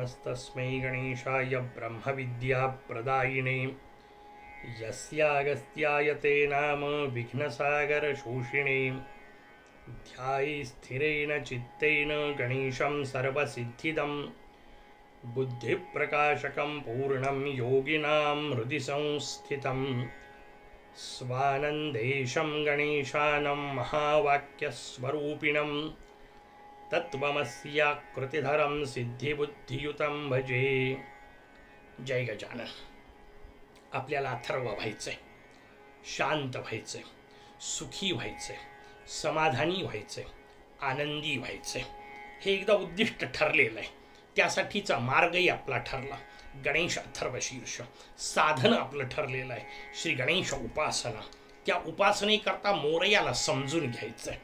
नमस्तस्मै गणेशाय ब्रह्मविद्याप्रदायिने यस्यागस्त्याय ते नाम विघ्नसागरशोषिणे ध्याये स्थिरेण चित्तेन गणेशं सर्वसिद्धिदं बुद्धिप्रकाशकं पूर्णं योगिनां हृदि संस्थितं स्वानन्देशं गणेशानं महावाक्यस्वरूपिणं तत्त्वमस्याकृतिधरं सिद्धिबुद्धियुतं भजे। जय गजानन। आपल्याला अथर्व व्हायचंय, शांत व्हायचंय, सुखी व्हायचंय, समाधानी व्हायचंय, आनंदी व्हायचंय। हे एकदा उद्दिष्ट ठरलेलं आहे, त्यासाठीचा मार्गही आपला ठरला। गणेश अथर्व शीर्ष साधन आपलं ठरलेलं आहे, श्री गणेश उपासना। त्या उपासनेकरता मोरयाला समजून घ्यायचंय।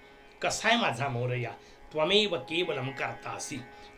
कसा आहे माझा मोरया? त्वमेव केवलम कर्तासि,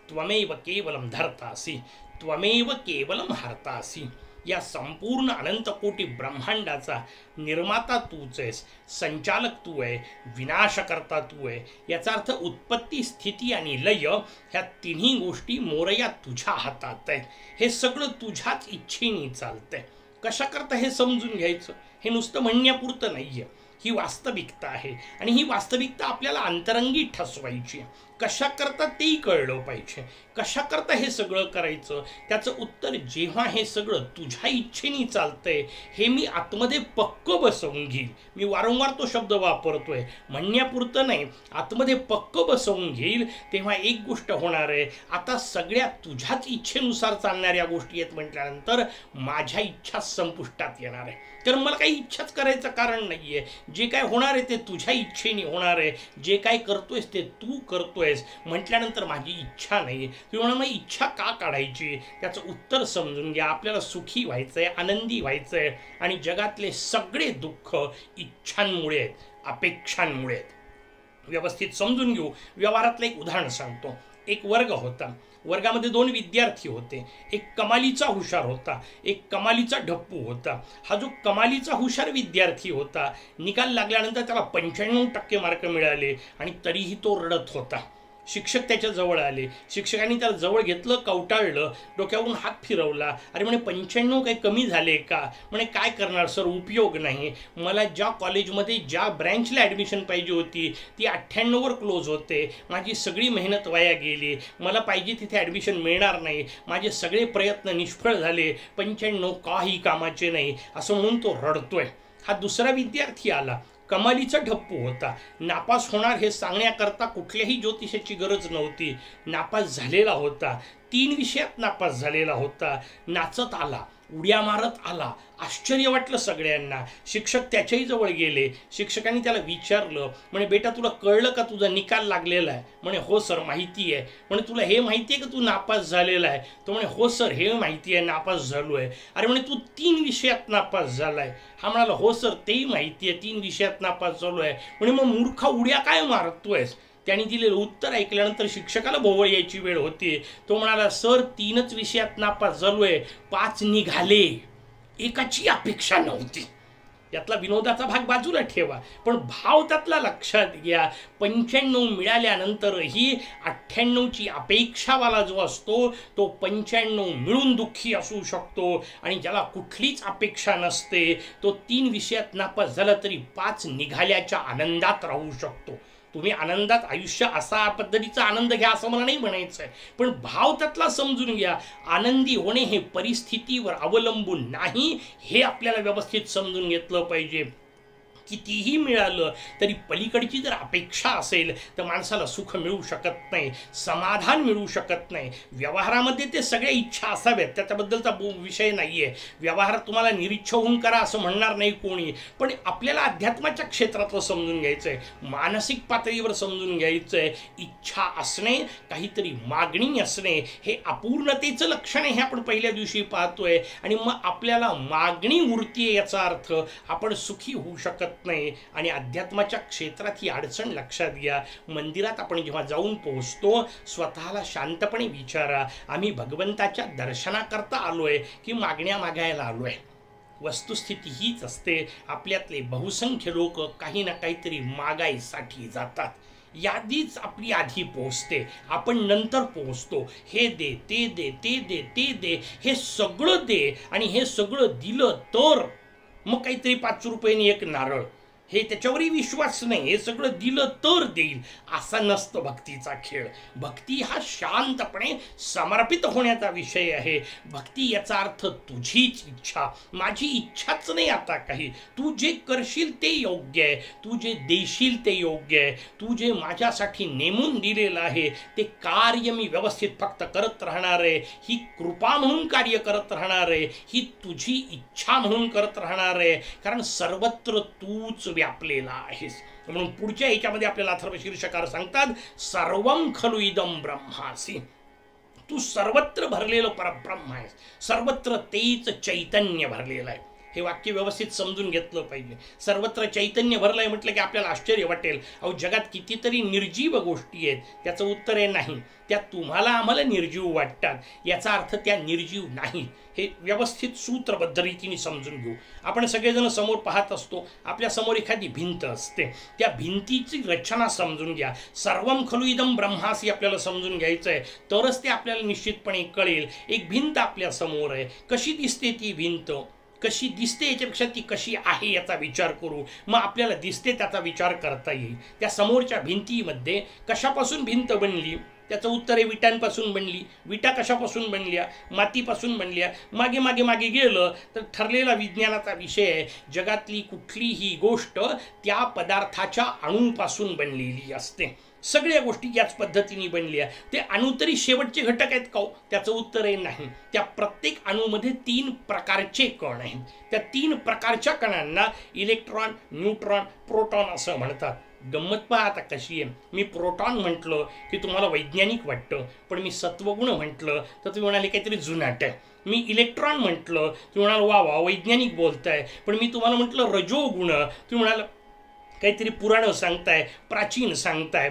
त्वमेव केवलम धर्तासि, त्वमेव केवलम हर्तासि। या संपूर्ण अनंतकोटी ब्रह्मांडाचा निर्माता तूच आहेस, संचालक तू आहे, विनाशकर्ता तू आहे। याचा अर्थ उत्पत्ती, स्थिती आणि लय ह्या तिन्ही गोष्टी मोरया तुझ्या हातात आहेत। हे सगळं तुझ्याच इच्छेने चालतंय। कशा करता हे समजून घ्यायचं? हे नुसतं म्हणण्यापुरतं नाहीये, ही वास्तविकता आहे आणि ही वास्तविकता आपल्याला अंतरंगी ठसवायची आहे। कशा करता तेही कळलं पाहिजे। कशा करता हे सगळं करायचं? त्याचं उत्तर जेव्हा हे सगळं तुझ्या इच्छेने चालतंय, हे मी आतमध्ये पक्क बसवून घेईल। मी वारंवार तो शब्द वापरतोय, म्हणण्यापुरतं नाही, आतमध्ये पक्क बसवून घेईल, तेव्हा एक गोष्ट होणार आहे। आता सगळ्या तुझ्याच इच्छेनुसार चालणाऱ्या गोष्टी आहेत म्हटल्यानंतर माझ्या इच्छा संपुष्टात येणार आहे। तर मला काही इच्छाच करायचं कारण नाहीये। जे काय होणार आहे ते तुझ्या इच्छेने होणार आहे। जे काय करतोयस ते तू करतोयस म्हटल्यानंतर माझी इच्छा नाही। तुम्ही मग इच्छा का काढायची? त्याचं उत्तर समजून घ्या। आपल्याला सुखी व्हायचंय, आनंदी व्हायचंय आणि जगातले सगळे दुःख इच्छांमुळे आहेत, अपेक्षांमुळे आहेत। व्यवस्थित समजून घेऊ। व्यवहारातलं एक उदाहरण सांगतो। एक वर्ग होता, वर्गामध्ये दोन विद्यार्थी होते। एक कमालीचा हुशार होता, एक कमालीचा ढप्पू होता। हा जो कमालीचा हुशार विद्यार्थी होता, निकाल लागल्यानंतर त्याला 95% मार्क मिळाले आणि तरीही तो रडत होता। शिक्षक त्याच्या जवळ आले, शिक्षकांनी त्याला जवळ घेतलं, कवटाळलं, डोक्यावरून हात फिरवला। अरे म्हणे 95 काही कमी झाले का? म्हणे काय करणार सर, उपयोग नाही। मला ज्या कॉलेजमध्ये ज्या ब्रँचला ॲडमिशन पाहिजे होती ती 98वर क्लोज होते। माझी सगळी मेहनत वाया गेली, मला पाहिजे तिथे ॲडमिशन मिळणार नाही, माझे सगळे प्रयत्न निष्फळ झाले, 95 काही कामाचे नाही, असं म्हणून तो रडतोय। हा दुसरा विद्यार्थी आला, कमालीचा ढप्पू होता। नापास होणार हे सांगण्याकरता कुठल्याही ज्योतिषाची गरज नव्हती। नापास झालेला होता, 3 विषयात नापास झालेला होता। नाचत आला, उड्या मारत आला, आश्चर्य वाटलं सगळ्यांना। शिक्षक त्याच्याही जवळ गेले, शिक्षकांनी त्याला विचारलं, म्हणे बेटा तुला कळलं का तुझा निकाल लागलेला आहे? म्हणे हो सर माहिती आहे। म्हणे तुला हे माहिती आहे का तू नापास झालेला आहे? तो म्हणे हो सर हे माहिती आहे, नापास झालो आहे। अरे म्हणे तू 3 विषयात नापास झालाय? हा म्हणाला हो सर तेही माहिती आहे, 3 विषयात नापास झालो आहे। म्हणे मग मूर्खा उड्या काय मारतोयस? त्यांनी दिलेलं उत्तर ऐकल्यानंतर शिक्षकाला भोवळ यायची वेळ होती। तो म्हणाला सर 3च विषयात नापास झालोय, 5 निघाले, एकाची अपेक्षा नव्हती। यातला विनोदाचा भाग बाजूला ठेवा, पण भाव त्यातला लक्षात घ्या। 95 मिळाल्यानंतरही 98ची अपेक्षावाला जो असतो तो 95 मिळून दुःखी असू शकतो आणि ज्याला कुठलीच अपेक्षा नसते तो 3 विषयात नापास झाला तरी 5 निघाल्याच्या आनंदात राहू शकतो। तुम्ही आनंदात आयुष्य असा पद्धतीचा आनंद घ्या असं मला नाही म्हणायचं आहे, पण भाव त्यातला समजून घ्या। आनंदी होणे हे परिस्थितीवर अवलंबून नाही, हे आपल्याला व्यवस्थित समजून घेतलं पाहिजे। कितीही मिळालं तरी पलीकडची जर अपेक्षा असेल तर माणसाला सुख मिळू शकत नाही, समाधान मिळू शकत नाही। व्यवहारामध्ये ते सगळ्या इच्छा असाव्यात, त्याच्याबद्दलचा विषय नाही आहे। व्यवहार तुम्हाला निरीच्छ होऊन करा असं म्हणणार नाही कोणी, पण आपल्याला अध्यात्माच्या क्षेत्रातलं समजून घ्यायचं आहे, मानसिक पातळीवर समजून घ्यायचं आहे। इच्छा असणे, काहीतरी मागणी असणे हे अपूर्णतेचं लक्षण आहे, हे आपण पहिल्या दिवशी पाहतोय। आणि मग आपल्याला मागणी उरतीये याचा अर्थ आपण सुखी होऊ शकत नाही। आणि अध्यात्माच्या क्षेत्रात ही अडचण लक्षात घ्या। मंदिरात आपण जेव्हा जाऊन पोहोचतो, स्वतःला शांतपणे विचारा, आम्ही भगवंताच्या दर्शनाकरता आलोय की मागण्या मागायला आलोय? वस्तुस्थिती हीच असते। आपल्यातले बहुसंख्य लोक काही ना काहीतरी मागायसाठी जातात। यादीच आपली आधी पोहोचते, आपण नंतर पोहोचतो. हे दे, ते दे, ते दे, ते दे, हे सगळं दे. आणि हे सगळं दिलं तर मग काहीतरी 5 रुपयांनी एक नारळ, हे त्याच्यावरही विश्वास नाही, हे सगळं दिलं तर देईल, असा नसतो भक्तीचा खेळ. भक्ती हा शांतपणे समर्पित होण्याचा विषय आहे. भक्ती याचा अर्थ तुझीच इच्छा, माझी इच्छाच नाही आता काही, तू जे करशील ते योग्य आहे, तू जे देशील ते योग्य आहे, तू जे माझ्यासाठी नेमून दिलेलं आहे ते कार्य मी व्यवस्थित फक्त करत राहणार आहे. ही कृपा म्हणून कार्य करत राहणार आहे, ही तुझी इच्छा म्हणून करत राहणार आहे, कारण सर्वत्र तूच व्यापलेला आहेस. म्हणून पुढच्या ह्याच्यामध्ये आपल्याला अथर्व शीर्षकार सांगतात, सर्वं खलु इदं ब्रह्मासि. तू सर्वत्र भरलेलं परब्रह्म आहेस, सर्वत्र तेच चैतन्य भरलेलं आहे. हे वाक्य व्यवस्थित समजून घेतलं पाहिजे. सर्वत्र चैतन्य भरलंय म्हटलं की आपल्याला आश्चर्य वाटेल, अहो जगात कितीतरी निर्जीव गोष्टी आहेत. त्याचं उत्तर आहे नाही, त्या तुम्हाला आम्हाला निर्जीव वाटतात, याचा अर्थ त्या निर्जीव नाही. हे व्यवस्थित सूत्रबद्ध रीतीने समजून घेऊ. आपण सगळेजण समोर पाहत असतो, आपल्या समोर एखादी भिंत असते, त्या भिंतीची रचना समजून घ्या. सर्वं खलु इदं ब्रह्मासि आपल्याला समजून घ्यायचं आहे, तरच ते आपल्याला निश्चितपणे कळेल. एक भिंत आपल्या समोर आहे, कशी दिसते ती भिंत, कशी दिसते याच्यापेक्षा ती कशी आहे याचा विचार करू, मग आपल्याला दिसते त्याचा विचार करता येईल. त्या समोरच्या भिंतीमध्ये कशापासून भिंत बनली, त्याचं उत्तर आहे विटांपासून बनली. विटा कशापासून बनल्या, मातीपासून बनल्या. मागे मागे मागे गेलं तर ठरलेला विज्ञानाचा विषय आहे, जगातली कुठलीही गोष्ट त्या पदार्थाच्या अणूंपासून बनलेली असते. सगळ्या गोष्टी याच पद्धतीने बनल्या. ते अणू तरी शेवटचे घटक आहेत का? त्याचं उत्तर आहे नाही. त्या प्रत्येक अणूमध्ये 3 प्रकारचे कण आहेत. त्या 3 प्रकारच्या कणांना इलेक्ट्रॉन, न्यूट्रॉन, प्रोटॉन असं म्हणतात. गंमत पहा आता कशी आहे. मी प्रोटॉन म्हटलं की तुम्हाला वैज्ञानिक वाटतं, पण मी सत्वगुण म्हटलं तर तुम्ही म्हणाले काहीतरी जुनाट आहे. मी इलेक्ट्रॉन म्हटलं तुम्ही म्हणाल वा वा वैज्ञानिक बोलताय, पण मी तुम्हाला म्हटलं रजोगुण, तुम्ही म्हणाल काहीतरी पुराणं सांगताय, प्राचीन सांगताय.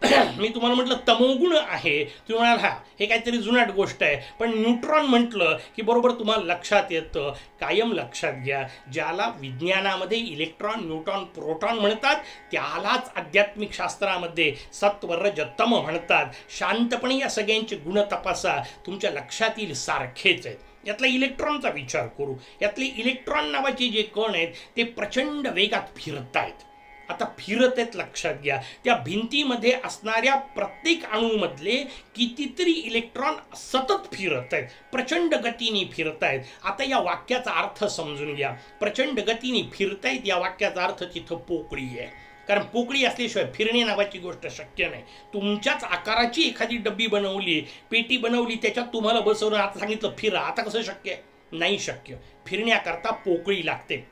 मी तुम्हाला म्हटलं तमोगुण आहे, तुम्ही म्हणाल हा हे काहीतरी जुनाट गोष्ट आहे. पण न्यूट्रॉन म्हटलं की बरोबर तुम्हाला लक्षात येतं. कायम लक्षात घ्या, ज्याला विज्ञानामध्ये इलेक्ट्रॉन, न्यूट्रॉन, प्रोटॉन म्हणतात त्यालाच आध्यात्मिक शास्त्रामध्ये सत्व, रज, तम म्हणतात. शांतपणे या सगळ्यांचे गुण तपासा, तुमच्या लक्षात येईल सारखेच आहेत. यातला इलेक्ट्रॉनचा विचार करू. यातले इलेक्ट्रॉन नावाचे जे कण आहेत ते प्रचंड वेगात फिरत आहेत. आता फिरत आहेत लक्षात घ्या. त्या भिंतीमध्ये असणाऱ्या प्रत्येक अणूमधले कितीतरी इलेक्ट्रॉन सतत फिरत आहेत, प्रचंड गतीने फिरत आहेत. आता या वाक्याचा अर्थ समजून घ्या. प्रचंड गतीने फिरतायत या वाक्याचा अर्थ तिथं पोकळी आहे, कारण पोकळी असल्याशिवाय फिरणे नावाची गोष्ट शक्य नाही. तुमच्याच आकाराची एखादी डब्बी बनवली, पेटी बनवली, त्याच्यात तुम्हाला बसवून आता सांगितलं फिरा, आता कसं शक्य आहे? नाही शक्य. फिरण्याकरता पोकळी लागते.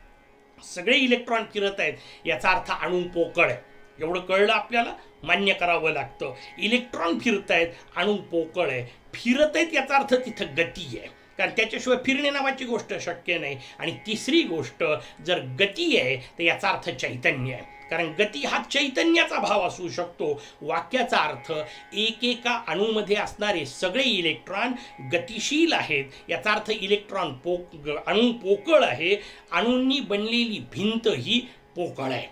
सगळे इलेक्ट्रॉन फिरत आहेत याचा अर्थ अणू पोकळ आहे. एवढं कळलं आपल्याला, मान्य करावं लागतं. इलेक्ट्रॉन फिरत आहेत, अणू पोकळ आहे. फिरत आहेत याचा अर्थ तिथं गती आहे, कारण त्याच्याशिवाय फिरणे नावाची गोष्ट शक्य नाही. आणि तिसरी गोष्ट, जर गती आहे तर याचा अर्थ चैतन्य आहे, कारण गती हा चैतन्याचा भाव असू शकतो. वाक्याचा अर्थ एकेका अणूमध्ये असणारे सगळे इलेक्ट्रॉन गतिशील आहेत. याचा अर्थ इलेक्ट्रॉन अणू पोकळ आहे. अणूंनी बनलेली भिंत ही पोकळ आहे.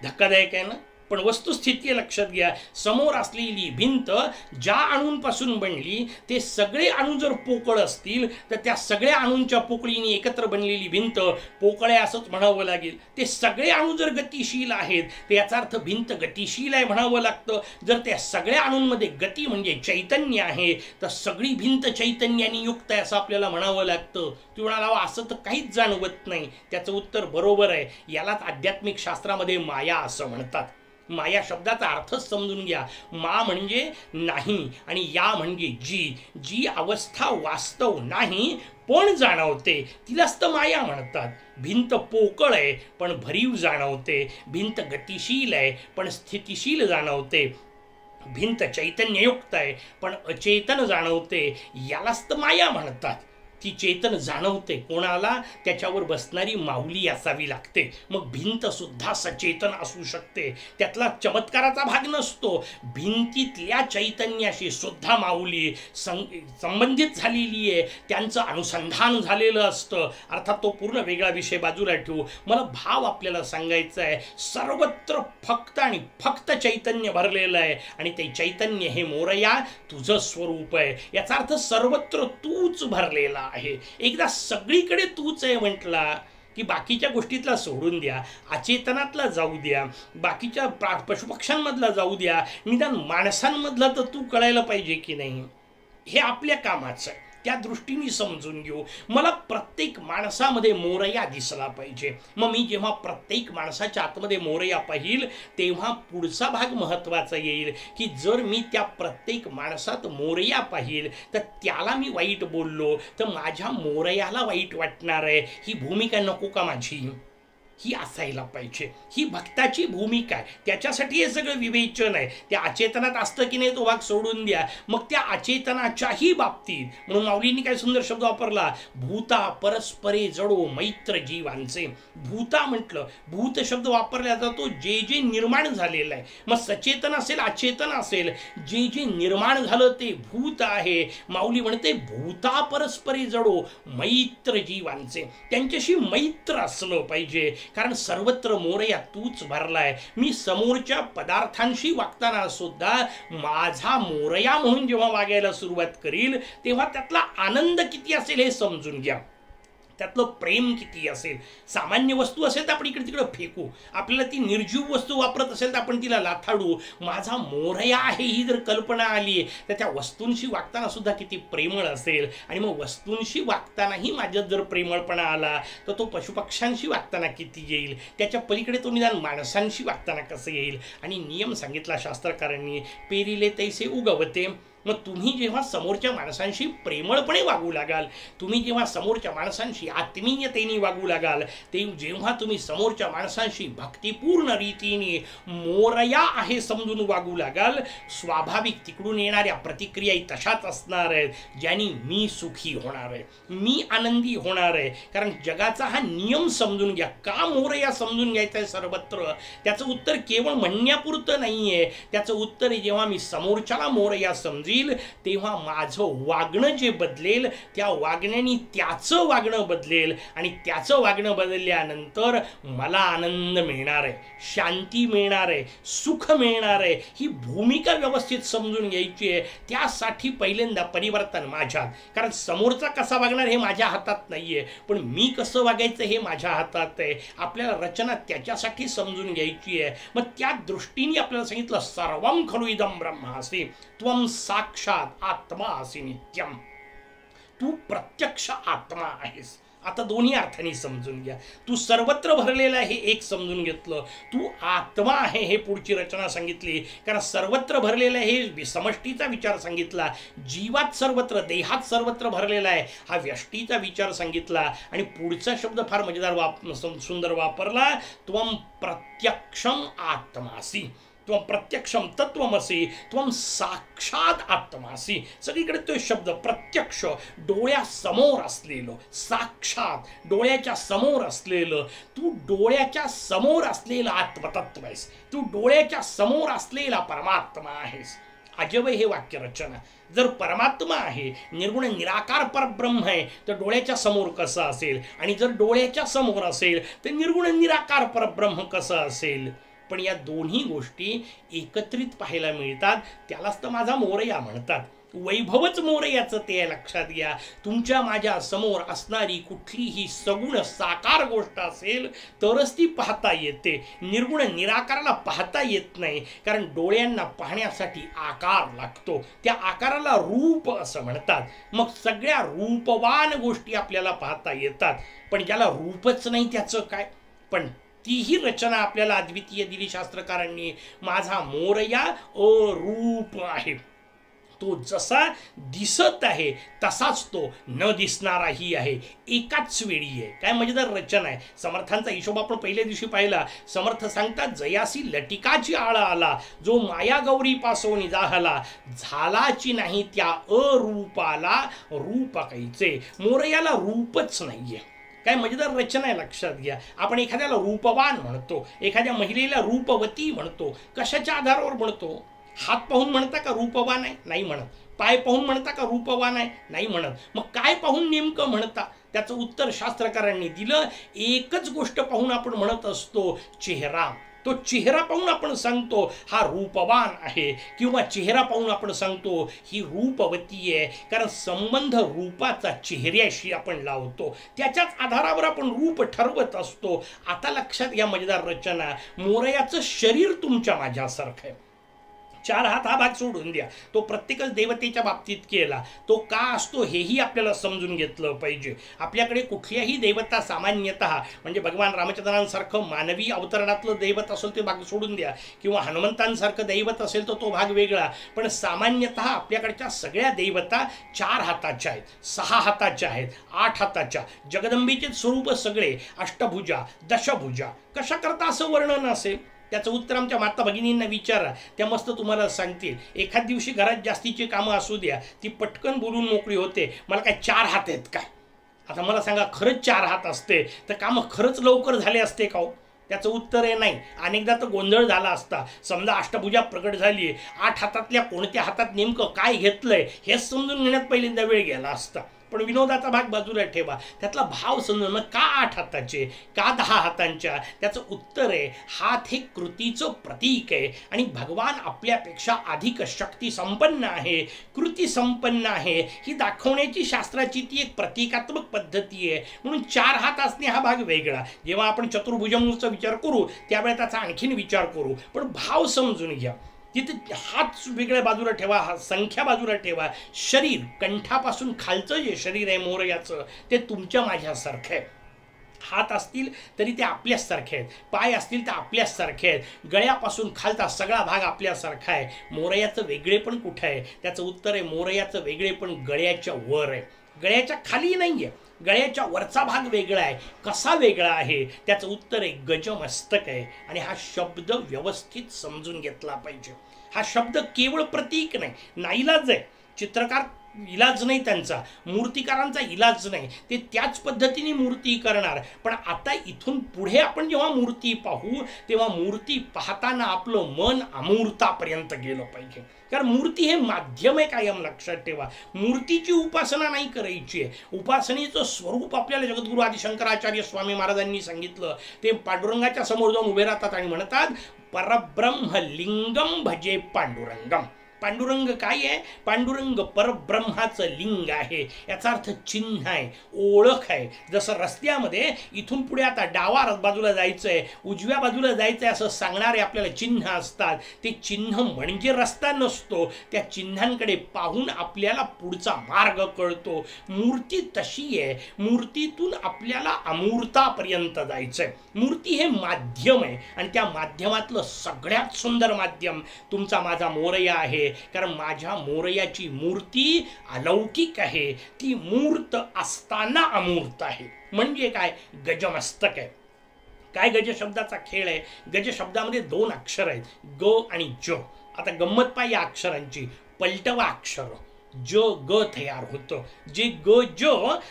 धक्कादायक आहे ना? पण वस्तुस्थिती लक्षात घ्या. समोर असलेली भिंत ज्या अणूंपासून बनली ते सगळे अणू जर पोकळ असतील तर त्या सगळ्या अणूंच्या पोकळीने एकत्र बनलेली भिंत पोकळ आहे असंच म्हणावं लागेल. ते सगळे अणू जर गतिशील आहेत तर याचा अर्थ भिंत गतिशील आहे म्हणावं लागतं. जर त्या सगळ्या अणूंमध्ये गती म्हणजे चैतन्य आहे तर सगळी भिंत चैतन्याने युक्त आहे असं आपल्याला म्हणावं लागतं. तू म्हणाला असं तर काहीच जाणवत नाही. त्याचं उत्तर बरोबर आहे. यालाच आध्यात्मिक शास्त्रामध्ये माया असं म्हणतात. माया शब्दाचा अर्थच समजून घ्या. मा म्हणजे नाही आणि या म्हणजे जी. जी अवस्था वास्तव नाही पण जाणवते तिलाच तर माया म्हणतात. भिंत पोकळ आहे पण भरीव जाणवते. भिंत गतिशील आहे पण स्थितिशील जाणवते. भिंत चैतन्ययुक्त आहे पण अचेतन जाणवते. यालाच तर माया म्हणतात. ती चेतन जाणवते कोणाला? त्याच्यावर बसणारी माऊली असावी लागते. मग भिंत सुद्धा सचेतन असू शकते, त्यातला चमत्काराचा भाग नसतो. भिंतीतल्या चैतन्याशी सुद्धा माऊली संबंधित झालेली आहे, त्यांचं अनुसंधान झालेलं असतं. अर्थात तो पूर्ण वेगळा विषय बाजूला ठेवू. मला भाव आपल्याला सांगायचा आहे, सर्वत्र फक्त आणि फक्त चैतन्य भरलेलं आहे आणि ते चैतन्य हे मोरया तुझं स्वरूप आहे. याचा अर्थ सर्वत्र तूच भरलेला आहे. एकदा सगळीकडे तूच आहे म्हटला की बाकीच्या गोष्टीतला सोडून द्या, अचेतनातला जाऊ द्या, बाकीच्या पशुपक्ष्यांमधला जाऊ द्या, निदान माणसांमधला तर तू कळायला पाहिजे की नाही. हे आपल्या कामाचं आहे, त्या दृष्टीने समजून घेऊ. मला प्रत्येक माणसामध्ये मोरया दिसला पाहिजे. मग मी जेव्हा प्रत्येक माणसाच्या आतमध्ये मोरया पाहिल तेव्हा पुढचा भाग महत्त्वाचा येईल की जर मी त्या प्रत्येक माणसात मोरया पाहिल तर त्याला मी वाईट बोललो तर माझ्या मोरयाला वाईट वाटणार आहे. ही भूमिका नको का माझी? ही असायला पाहिजे. ही भक्ताची भूमिका आहे. त्याच्यासाठी हे सगळं विवेचन आहे. त्या अचेतनात असतं की नाही तो भाग सोडून द्या. मग त्या अचेतनाच्याही बाबतीत म्हणून माऊलींनी काय सुंदर शब्द वापरला, भूता परस्परे जडो मैत्र जीवांचे. भूता म्हटलं, भूत शब्द वापरला जातो जे जे निर्माण झालेलं आहे. मग सचेतन असेल अचेतन असेल, जे जे निर्माण झालं ते भूत आहे. माऊली म्हणते भूता परस्परे जडो मैत्र जीवांचे. त्यांच्याशी मैत्र असलं पाहिजे, कारण सर्वत्र मोरया तूच भरलाय. मी समोरच्या पदार्थांशी वागताना सुद्धा माझा मोरया म्हणून जेव्हा वागायला सुरुवात करील तेव्हा त्यातला आनंद किती असेल हे समजून घ्या, त्यातलं प्रेम किती असेल. सामान्य वस्तू असेल तर आपण इकडे तिकडे फेकू, आपल्याला ती निर्जीव वस्तू वापरत असेल तर आपण तिला लाथाडू. माझा मोरया आहे ही जर कल्पना आली तर त्या वस्तूंशी वागताना सुद्धा किती प्रेमळ असेल. आणि मग वस्तूंशी वागतानाही माझ्यात जर प्रेमळपणा आला तर तो पशुपक्ष्यांशी वागताना किती येईल, त्याच्या पलीकडे तो निदान माणसांशी वागताना कसं येईल. आणि नियम सांगितला शास्त्रकारांनी, पेरिले तैसे उगवते. मग तुम्ही जेव्हा समोरच्या माणसांशी प्रेमळपणे वागू लागाल, तुम्ही जेव्हा समोरच्या माणसांशी आत्मीयतेने वागू लागाल, ते जेव्हा तुम्ही समोरच्या माणसांशी भक्तिपूर्ण रीतीने मोरया आहे समजून वागू लागाल, स्वाभाविक तिकडून येणाऱ्या प्रतिक्रियाही तशाच असणार आहेत, ज्यांनी मी सुखी होणार आहे, मी आनंदी होणार आहे. कारण जगाचा हा नियम समजून घ्या. का मोरया समजून घ्यायचं आहे सर्वत्र? त्याचं उत्तर केवळ म्हणण्यापुरतं नाही आहे. त्याचं उत्तर जेव्हा मी समोरच्याला मोरया समजेल तेव्हा माझं वागणं जे बदलेल, त्या वागण्याने त्याचं वागणं बदलेल आणि त्याचं वागणं बदलल्यानंतर मला आनंद मिळणार आहे, शांती मिळणार आहे, सुख मिळणार आहे. ही भूमिका व्यवस्थित समजून घ्यायची आहे. त्यासाठी पहिल्यांदा परिवर्तन माझ्यात, कारण समोरचा कसा वागणार हे माझ्या हातात नाहीये, पण मी कसं वागायचं हे माझ्या हातात आहे. आपल्याला रचना त्याच्यासाठी समजून घ्यायची आहे. मग त्या दृष्टीने आपल्याला सांगितलं, सर्वं खलु इदं ब्रह्मासि त्वं साक्षात आत्मा असि नित्यम. तू प्रत्यक्ष आत्मा आहेस. आता दोन्ही अर्थाने समजून घ्या. तू सर्वत्र भरलेला आहे हे एक समजून घेतलं, तू आत्मा आहे हे पुढची रचना सांगितली. कारण सर्वत्र भरलेला आहे हे समष्टीचा विचार सांगितला, जीवात सर्वत्र देहात सर्वत्र भरलेला आहे हा व्यष्टीचा विचार सांगितला. आणि पुढचा शब्द फार मजेदार सुंदर वापरला, त्वं प्रत्यक्षम आत्मासी. त्वं प्रत्यक्षम तत्वमसी त्वं साक्षात आत्मासी. सगळीकडे तो शब्द प्रत्यक्ष, डोळ्यासमोर असलेलं, साक्षात डोळ्याच्या समोर असलेलं. तू डोळ्याच्या समोर असलेलं आत्मतत्व आहेस, तू डोळ्याच्या समोर असलेला परमात्मा आहेस. अजब हे वाक्य रचना. जर परमात्मा आहे, निर्गुण निराकार परब्रह्म आहे, तर डोळ्याच्या समोर कसं असेल? आणि जर डोळ्याच्या समोर असेल तर निर्गुण निराकार परब्रह्म कसं असेल? पण या दोन्ही गोष्टी एकत्रित पाहायला मिळतात, त्यालाच तर माझा मोरया म्हणतात. वैभवच मोरयाचं ते लक्षात घ्या. तुमच्या माझ्या समोर असणारी कुठलीही सगुण साकार गोष्ट असेल तरच ती पाहता येते. निर्गुण निराकाराला पाहता येत नाही, कारण डोळ्यांना पाहण्यासाठी आकार लागतो. त्या आकाराला रूप असं म्हणतात. मग सगळ्या रूपवान गोष्टी आपल्याला पाहता येतात, पण ज्याला रूपच नाही त्याचं काय? पण तीही रचना आपल्याला अद्वितीय दिली शास्त्रकारांनी. माझा मोरया अरूप आहे. तो जसा दिसत आहे तसाच तो न दिसणाराही आहे, एकाच वेळी आहे. काय मजेदार रचना आहे. समर्थांचा हिशोब आपण पहिल्या दिवशी पाहिला. समर्थ सांगतात, जयासी लटिकाची आळ आला, जो माया गौरी पासोनी जाहला, झालाची नाही त्या अरूपाला रूप कैचे. मोरयाला रूपच नाहीये. काय मजेदार रचना आहे, लक्षात घ्या. आपण एखाद्याला रूपवान म्हणतो, एखाद्या महिलेला रूपवती म्हणतो. कशाच्या आधारावर म्हणतो? हात पाहून म्हणता का रूपवान आहे? नाही म्हणत. पाय पाहून म्हणता का रूपवान आहे? नाही म्हणत. मग काय पाहून नेमकं म्हणता? त्याचं उत्तर शास्त्रकारांनी दिलं. एकच गोष्ट पाहून आपण म्हणत असतो, चेहरा. तो चेहरा पाहून आपण सांगतो हा रूपवान आहे, किंवा चेहरा पाहून आपण सांगतो ही रूपवती आहे. कारण संबंध रूपाचा चेहऱ्याशी आपण लावतो, त्याच्याच आधारावर आपण रूप ठरवत असतो. आता लक्षात घ्या मजेदार रचना. मोरयाचं शरीर तुमच्या माझ्यासारखं आहे. 4 हात हा भाग सोडून द्या, तो प्रत्येकच देवतेच्या बाबतीत केला. तो का असतो हेही आपल्याला समजून घेतलं पाहिजे. आपल्याकडे कुठल्याही देवता सामान्यतः म्हणजे भगवान रामचंद्रांसारखं मानवी अवतरणातलं दैवत असेल ते भाग सोडून द्या, किंवा हनुमंतांसारखं दैवत असेल तर तो भाग वेगळा. पण सामान्यतः आपल्याकडच्या सगळ्या देवता 4 हाताच्या आहेत, 6 हाताच्या आहेत, 8 हाताच्या. जगदंबेचे स्वरूप सगळे अष्टभुजा, दशभुजा. कशा करता असं वर्णन असेल? त्याचं उत्तर आमच्या माता भगिनींना विचारा, त्या मस्त तुम्हाला सांगतील. एखाद दिवशी घरात जास्तीची कामं असू द्या, ती पटकन बोलून मोकळी होते, मला काय 4 हात आहेत काय? आता मला सांगा, खरंच 4 हात असते तर कामं खरंच लवकर झाले असते का हो? त्याचं उत्तर आहे नाही. अनेकदा तर गोंधळ झाला असता. समजा अष्टभुजा प्रकट झाली, 8 हातातल्या कोणत्या हातात नेमकं काय घेतलंय हेच समजून घेण्यात पहिल्यांदा वेळ गेला असता. पण विनोदाचा भाग बाजूला ठेवा, त्यातला भाव समजून मग का 8 हाताचे, का 10 हातांच्या? त्याचं उत्तर आहे, हात हे कृतीचं प्रतीक आहे आणि भगवान आपल्यापेक्षा अधिक शक्ती संपन्न आहे, कृती संपन्न आहे, ही दाखवण्याची शास्त्राची ती एक प्रतिकात्मक पद्धती आहे. म्हणून 4 हात असणे हा भाग वेगळा. जेव्हा आपण चतुर्भुजंचा विचार करू त्यावेळेस त्याचा आणखीन विचार करू, पण भाव समजून घ्या. तिथे हात वेगळ्या बाजूला ठेवा, संख्या बाजूला ठेवा. शरीर, कंठापासून खालचं जे शरीर आहे मोरयाचं, ते तुमच्या माझ्यासारखं आहे. हात असतील तरी ते आपल्यासारखे आहेत, पाय असतील तर आपल्यासारखे आहेत, गळ्यापासून खालचा सगळा भाग आपल्यासारखा आहे. मोरयाचं वेगळेपण कुठं आहे? त्याचं उत्तर आहे, मोरयाचं वेगळेपण गळ्याच्या वर आहे, गळ्याच्या खाली नाही आहे. गळ्याच्या वरचा भाग वेगळा आहे. कसा वेगळा आहे? त्याचं उत्तर आहे, गजमस्तक आहे. आणि हा शब्द व्यवस्थित समजून घेतला पाहिजे. हा शब्द केवळ प्रतीक नाही, नाईलाज आहे. चित्रकार इलाज नाही त्यांचा, मूर्तिकारांचा इलाज नाही, ते त्याच पद्धतीने मूर्ती करणार. पण आता इथून पुढे आपण जेव्हा मूर्ती पाहू तेव्हा मूर्ती पाहताना आपलं मन अमूर्तापर्यंत गेलं पाहिजे. कारण मूर्ती हे माध्यम आहे, कायम लक्षात ठेवा. मूर्तीची उपासना नाही करायची आहे. उपासनेचं स्वरूप आपल्याला जगद्गुरू आदिशंकराचार्य स्वामी महाराजांनी सांगितलं. ते पांडुरंगाच्या समोर जाऊन उभे राहतात आणि म्हणतात, परब्रह्म लिंगम भजे पांडुरंगम. पांडुरंग काय आहे? पांडुरंग परब्रह्माचं लिंग आहे. याचा अर्थ चिन्ह आहे, ओळख आहे. जसं रस्त्यामध्ये इथून पुढे आता डावा बाजूला जायचं आहे, उजव्या बाजूला जायचं आहे असं सांगणारे आपल्याला चिन्ह असतात. ते चिन्ह म्हणजे रस्ता नसतो, त्या चिन्हांकडे पाहून आपल्याला पुढचा मार्ग कळतो. मूर्ती तशी आहे, मूर्तीतून आपल्याला अमूर्तापर्यंत जायचं आहे. मूर्ती हे माध्यम आहे आणि त्या माध्यमातलं सगळ्यात सुंदर माध्यम तुमचा माझा मोरया आहे. कारण माझ्या मोरयाची मूर्ती अलौकिक आहे, ती मूर्त असताना अमूर्त आहे. म्हणजे काय? गजमस्तक आहे. काय गज शब्दाचा खेळ आहे? गज शब्दामध्ये 2 अक्षर आहेत, ग आणि ज. आता गंमत पाय या अक्षरांची. पलटवा अक्षर, ज ग तयार होतं. जे ग ज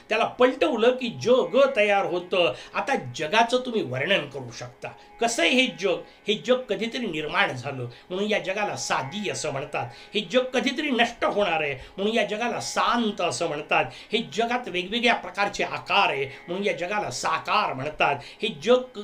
त्याला पलटवलं की ज ग तयार होतं. आता जगाचं तुम्ही वर्णन करू शकता. कसं आहे हे जग? हे जग कधीतरी निर्माण झालं म्हणून या जगाला सादी असं म्हणतात. हे जग कधीतरी नष्ट होणार आहे म्हणून या जगाला शांत असं म्हणतात. हे जगात वेगवेगळ्या प्रकारचे आकार आहे म्हणून या जगाला साकार म्हणतात. हे जग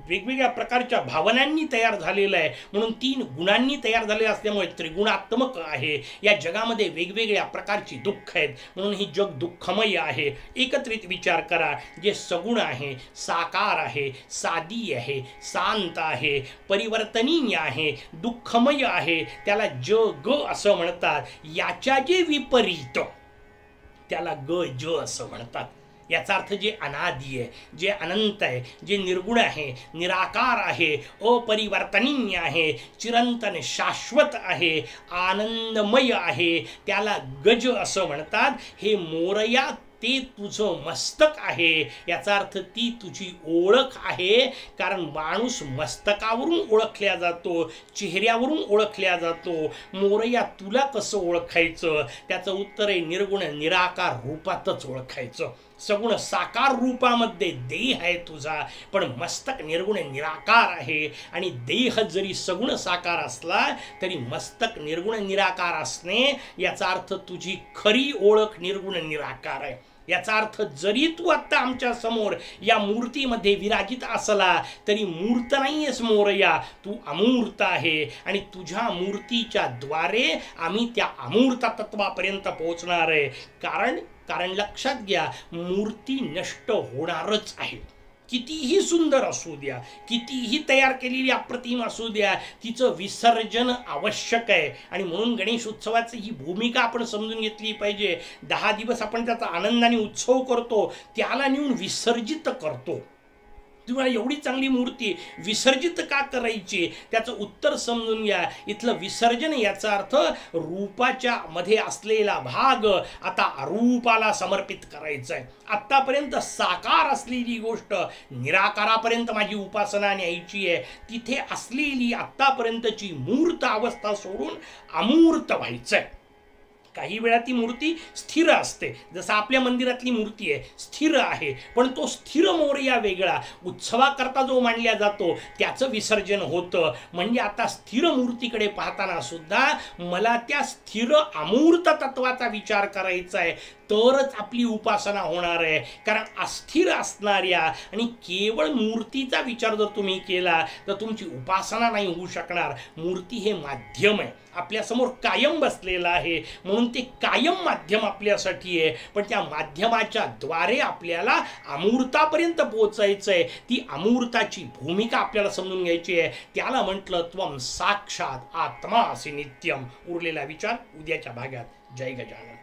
वेगवेगळ्या प्रकारच्या भावनांनी तयार झालेलं आहे म्हणून 3 गुणांनी तयार झालेलं असल्यामुळे त्रिगुणात्मक आहे. या जगामध्ये वेगवेगळ्या प्रकारची दुःख आहेत म्हणून हे जग दुःखमय आहे. एकत्रित विचार करा, जे सगुण आहे, साकार आहे, सादी आहे, शांत आहे, परिवर्तनीय आहे, दुःखमय आहे, त्याला जग असं म्हणतात. याच्या जे विपरीत त्याला ग ज असं म्हणतात. याचा अर्थ जे अनादी आहे, जे अनंत आहे, जे निर्गुण आहे, निराकार आहे, अपरिवर्तनीय आहे, चिरंतन शाश्वत आहे, आनंदमय आहे, त्याला गज असं म्हणतात. हे मोरया ते तुझं मस्तक आहे. याचा अर्थ ती तुझी ओळख आहे. कारण माणूस मस्तकावरून ओळखल्या जातो, चेहऱ्यावरून ओळखल्या जातो. मोरया तुला कसं ओळखायचं? त्याचं उत्तर आहे निर्गुण निराकार रूपातच ओळखायचं. सगुण साकार रूपामध्ये देह आहे तुझा, पण मस्तक निर्गुण निराकार आहे. आणि देह जरी सगुण साकार असला तरी मस्तक निर्गुण निराकार असणे याचा अर्थ तुझी खरी ओळख निर्गुण निराकार आहे. याचा अर्थ जरी तू आत्ता आमच्या समोर या मूर्तीमध्ये विराजित असला तरी मूर्त नाहीयेस मोरया, तू अमूर्त आहे. आणि तुझ्या मूर्तीच्या द्वारे आम्ही त्या अमूर्त तत्वापर्यंत पोहोचणार आहे. कारण लक्षात घ्या, मूर्ती नष्ट होणारच आहे. कितीही सुंदर असू द्या, कितीही तयार केलेली अप्रतिम असू द्या, तिचं विसर्जन आवश्यक आहे. आणि म्हणून गणेश उत्सवाची ही भूमिका आपण समजून घेतली पाहिजे. 10 दिवस आपण त्याचा आनंदाने उत्सव करतो, त्याला नेऊन विसर्जित करतो. तुम्हाला एवढी चांगली मूर्ती विसर्जित का करायची? त्याचं उत्तर समजून घ्या. इथलं विसर्जन याचा अर्थ रूपाच्या मध्ये असलेला भाग आता अरूपाला समर्पित करायचा आहे. आत्तापर्यंत साकार असलेली गोष्ट निराकारापर्यंत माझी उपासना न्यायची आहे. तिथे असलेली आत्तापर्यंतची मूर्त अवस्था सोडून अमूर्त व्हायचं आहे. काही वेळा ती मूर्ती स्थिर असते, जसं आपल्या मंदिरातली मूर्ती आहे, स्थिर आहे. पण तो स्थिर मोरया वेगळा, उत्सवाकरता जो मानला जातो त्याचं विसर्जन होतं. म्हणजे आता स्थिर मूर्तीकडे पाहताना सुद्धा मला त्या स्थिर अमूर्त तत्वाचा विचार करायचा आहे, तरच आपली उपासना होणार आहे. कारण अस्थिर असणाऱ्या आणि केवळ मूर्तीचा विचार जर तुम्ही केला तर तुमची उपासना नाही होऊ शकणार. मूर्ती हे माध्यम आहे, आपल्यासमोर कायम बसलेलं आहे, म्हणून ते कायम माध्यम आपल्यासाठी आहे. पण त्या माध्यमाच्या द्वारे आपल्याला अमूर्तापर्यंत पोहोचायचं आहे. ती अमूर्ताची भूमिका आपल्याला समजून घ्यायची आहे. त्याला म्हटलं त्वम साक्षात आत्मा असि नित्यम. उरलेला विचार उद्याच्या भागात. जय गजानन.